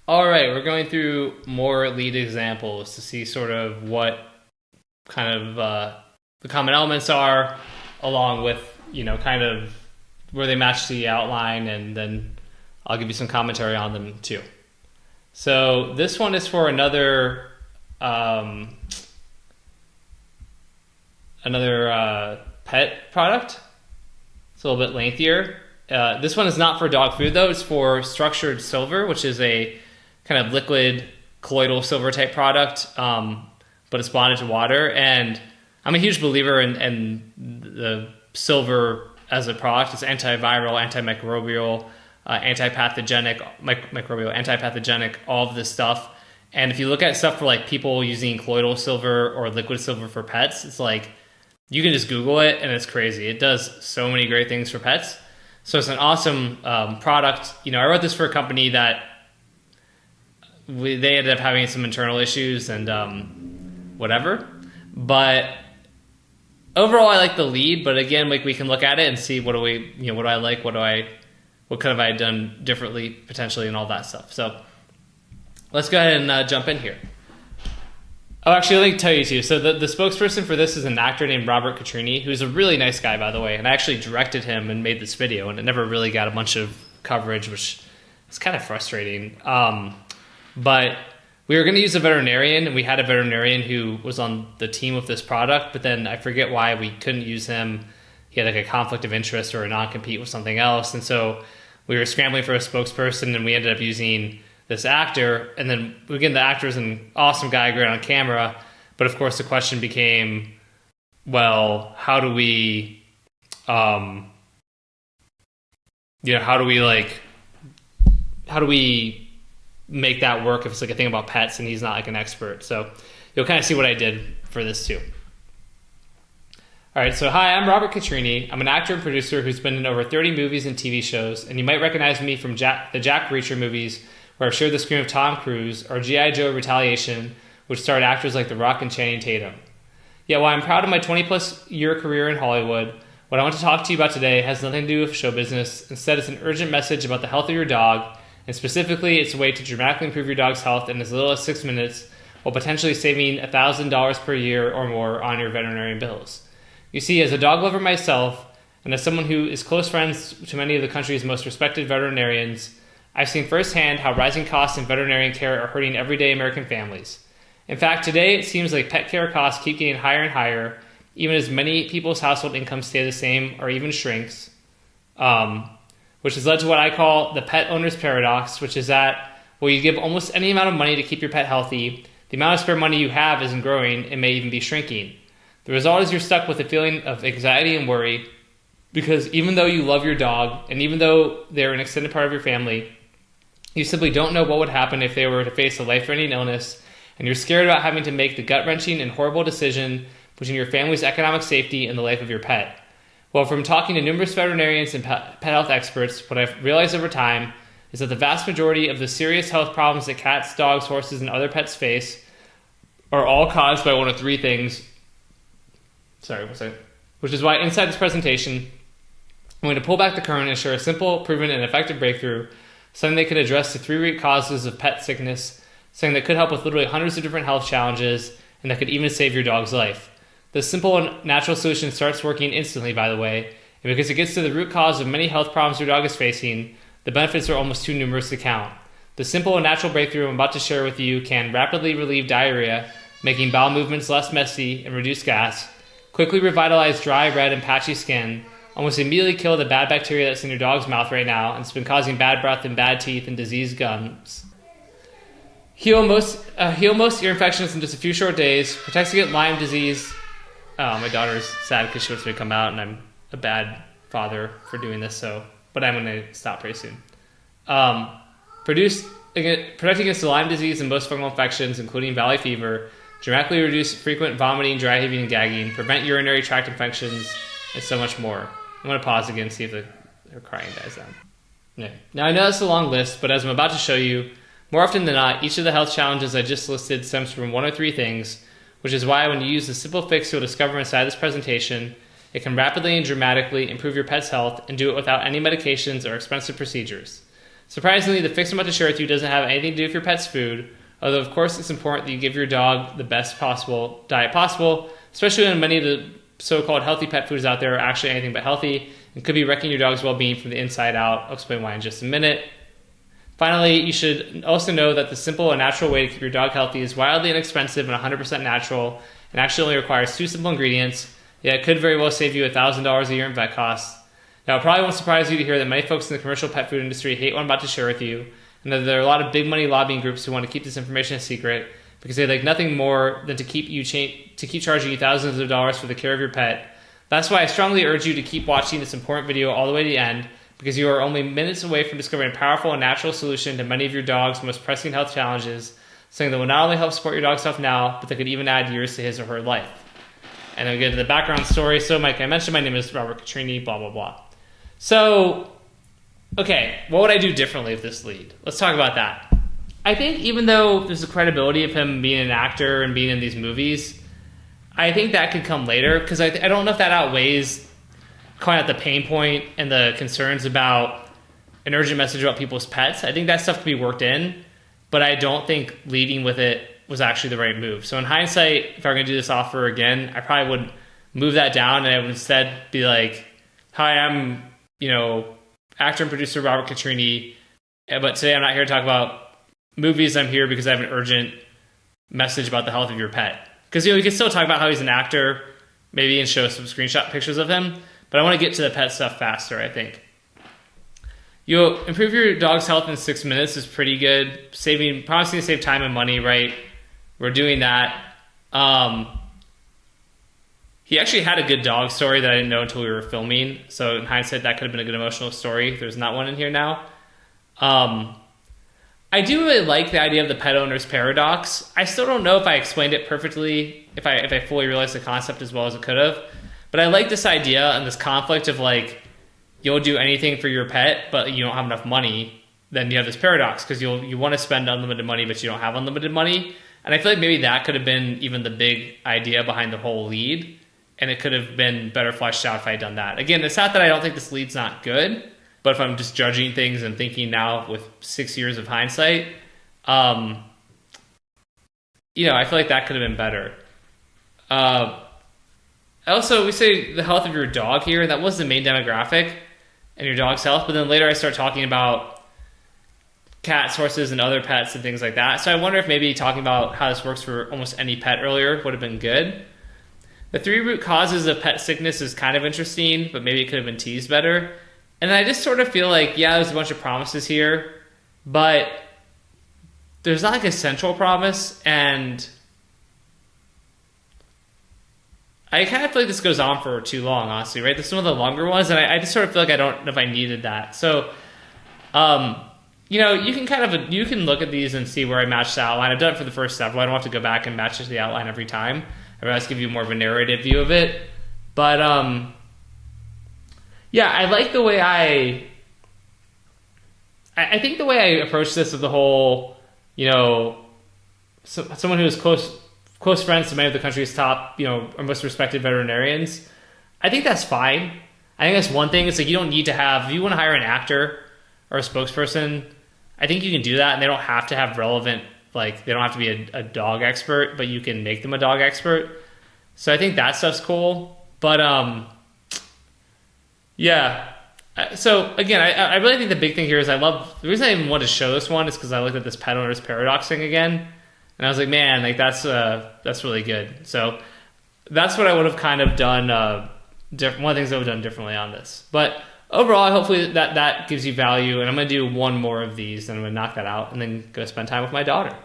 All right, we're going through more lead examples to see sort of what kind of the common elements are, along with, kind of where they match the outline, and then I'll give you some commentary on them too. So this one is for another pet product. It's a little bit lengthier. This one is not for dog food though. It's for structured silver, which is a kind of liquid colloidal silver type product, but it's bonded to water. And I'm a huge believer in the silver as a product. It's antiviral, antimicrobial, antipathogenic, all of this stuff. And if you look at stuff for like people using colloidal silver or liquid silver for pets, it's like you can just Google it and it's crazy. It does so many great things for pets. So it's an awesome product. I wrote this for a company that they ended up having some internal issues and whatever. But overall, I like the lead. But again, like we can look at it and see what do I like, what could have I done differently potentially, and all that stuff. So let's go ahead and jump in here. Oh, actually, let me tell you too. So the spokesperson for this is an actor named Robert Catrini, who's a really nice guy, by the way. And I actually directed him and made this video, and it never really got a bunch of coverage, which is kind of frustrating. But we were going to use a veterinarian, and we had a veterinarian who was on the team with this product, but then I forget why we couldn't use him. He had like a conflict of interest or a non-compete with something else. And so we were scrambling for a spokesperson, and we ended up using this actor. And then again, the actor is an awesome guy, great on camera. But of course the question became, well, how do we make that work if it's like a thing about pets and he's not like an expert? So you'll kind of see what I did for this too. All right, so hi, I'm Robert Catrini. I'm an actor and producer who's been in over 30 movies and TV shows, and you might recognize me from the Jack Reacher movies, where I've shared the screen with Tom Cruise, or G.I. Joe Retaliation, which starred actors like The Rock and Channing Tatum. Yet while I'm proud of my 20-plus year career in Hollywood, what I want to talk to you about today has nothing to do with show business. Instead, it's an urgent message about the health of your dog, and specifically, it's a way to dramatically improve your dog's health in as little as 6 minutes, while potentially saving $1,000 per year or more on your veterinarian bills. You see, as a dog lover myself, and as someone who is close friends to many of the country's most respected veterinarians, I've seen firsthand how rising costs in veterinarian care are hurting everyday American families. In fact, today it seems like pet care costs keep getting higher and higher, even as many people's household incomes stay the same or even shrinks, which has led to what I call the pet owner's paradox, which is that while you give almost any amount of money to keep your pet healthy, the amount of spare money you have isn't growing and may even be shrinking. The result is you're stuck with a feeling of anxiety and worry, because even though you love your dog and even though they're an extended part of your family, you simply don't know what would happen if they were to face a life-threatening illness, and you're scared about having to make the gut-wrenching and horrible decision between your family's economic safety and the life of your pet. Well, from talking to numerous veterinarians and pet health experts, what I've realized over time is that the vast majority of the serious health problems that cats, dogs, horses, and other pets face are all caused by one of three things. Which is why inside this presentation, I'm going to pull back the curtain and share a simple, proven, and effective breakthrough, something that could address the three root causes of pet sickness, something that could help with literally hundreds of different health challenges, and that could even save your dog's life. This simple and natural solution starts working instantly, by the way, and because it gets to the root cause of many health problems your dog is facing, the benefits are almost too numerous to count. The simple and natural breakthrough I'm about to share with you can rapidly relieve diarrhea, making bowel movements less messy and reduce gas, quickly revitalize dry, red, and patchy skin, almost immediately kill the bad bacteria that's in your dog's mouth right now and it's been causing bad breath and bad teeth and diseased gums. Heal most ear infections in just a few short days, protects against Lyme disease. Oh, my daughter's sad because she wants me to come out and I'm a bad father for doing this, but I'm going to stop pretty soon. Protect against the Lyme disease and most fungal infections, including valley fever, dramatically reduce frequent vomiting, dry heaving, and gagging, prevent urinary tract infections, and so much more. I'm going to pause again and see if her crying dies down. Yeah. Now, I know that's a long list, but as I'm about to show you, more often than not, each of the health challenges I just listed stems from one of three things, which is why when you use the simple fix you'll discover inside this presentation, it can rapidly and dramatically improve your pet's health and do it without any medications or expensive procedures. Surprisingly, the fix I'm about to share with you doesn't have anything to do with your pet's food, although of course it's important that you give your dog the best possible diet possible, especially when many of the so-called healthy pet foods out there are actually anything but healthy and could be wrecking your dog's well-being from the inside out. I'll explain why in just a minute. Finally, you should also know that the simple and natural way to keep your dog healthy is wildly inexpensive and 100% natural and actually only requires 2 simple ingredients, yet it could very well save you $1,000 a year in vet costs. Now, it probably won't surprise you to hear that many folks in the commercial pet food industry hate what I'm about to share with you, and that there are a lot of big money lobbying groups who want to keep this information a secret because they like nothing more than to keep charging you thousands of dollars for the care of your pet. That's why I strongly urge you to keep watching this important video all the way to the end, because you are only minutes away from discovering a powerful and natural solution to many of your dog's most pressing health challenges, something that will not only help support your dog's health now, but that could even add years to his or her life. And then we get into the background story. So, Mike, I mentioned my name is Robert Catrini, blah, blah, blah. So, okay, what would I do differently with this lead? Let's talk about that. I think even though there's the credibility of him being an actor and being in these movies, I think that could come later, because I don't know if that outweighs calling out the pain point and the concerns about an urgent message about people's pets. I think that stuff could be worked in, but I don't think leading with it was actually the right move. So in hindsight, if I were going to do this offer again, I probably would move that down, and I would instead be like, hi, I'm, actor and producer Robert Catrini, but today I'm not here to talk about movies. I'm here because I have an urgent message about the health of your pet. Because, we can still talk about how he's an actor, maybe, and show some screenshot pictures of him, but I want to get to the pet stuff faster, I think. You'll improve your dog's health in 6 minutes is pretty good. Promising to save time and money, right? We're doing that. He actually had a good dog story that I didn't know until we were filming. So in hindsight, that could have been a good emotional story. There's not one in here now. I do really like the idea of the pet owner's paradox. I still don't know if I explained it perfectly, if I fully realized the concept as well as it could have. But I like this idea and this conflict of like, you'll do anything for your pet, but you don't have enough money. Then you have this paradox because you want to spend unlimited money, but you don't have unlimited money. And I feel like maybe that could have been even the big idea behind the whole lead. And it could have been better fleshed out if I had done that. Again, it's not that I don't think this lead's not good, but if I'm just judging things and thinking now with 6 years of hindsight, I feel like that could have been better. Also, we say the health of your dog here, and that was the main demographic, and your dog's health. But then later I start talking about cats, horses, and other pets and things like that. So I wonder if maybe talking about how this works for almost any pet earlier would have been good. The 3 root causes of pet sickness is kind of interesting, but maybe it could have been teased better. And I just sort of feel like, yeah, there's a bunch of promises here, but there's not like a central promise, and I kind of feel like this goes on for too long, honestly, right? This is one of the longer ones, and I just sort of feel like I don't know if I needed that. So, you can look at these and see where I match the outline. I've done it for the first several. I don't have to go back and match the outline every time. I realize give you more of a narrative view of it. But, I like the way I think the way I approach this with the whole, someone who is close friends to many of the country's top, or most respected veterinarians, I think that's fine. I think that's one thing. It's like you don't need to have, if you want to hire an actor or a spokesperson, I think you can do that, and they don't have to have relevant, they don't have to be a dog expert, but you can make them a dog expert. So I think that stuff's cool. But, so again, I really think the big thing here is the reason I even wanted to show this one is because I looked at this pet owner's paradox thing again, and I was like, man, that's really good. So that's what I would have kind of done. One of the things I would have done differently on this. But overall, hopefully that gives you value. And I'm going to do one more of these, and I'm going to knock that out, and then go spend time with my daughter.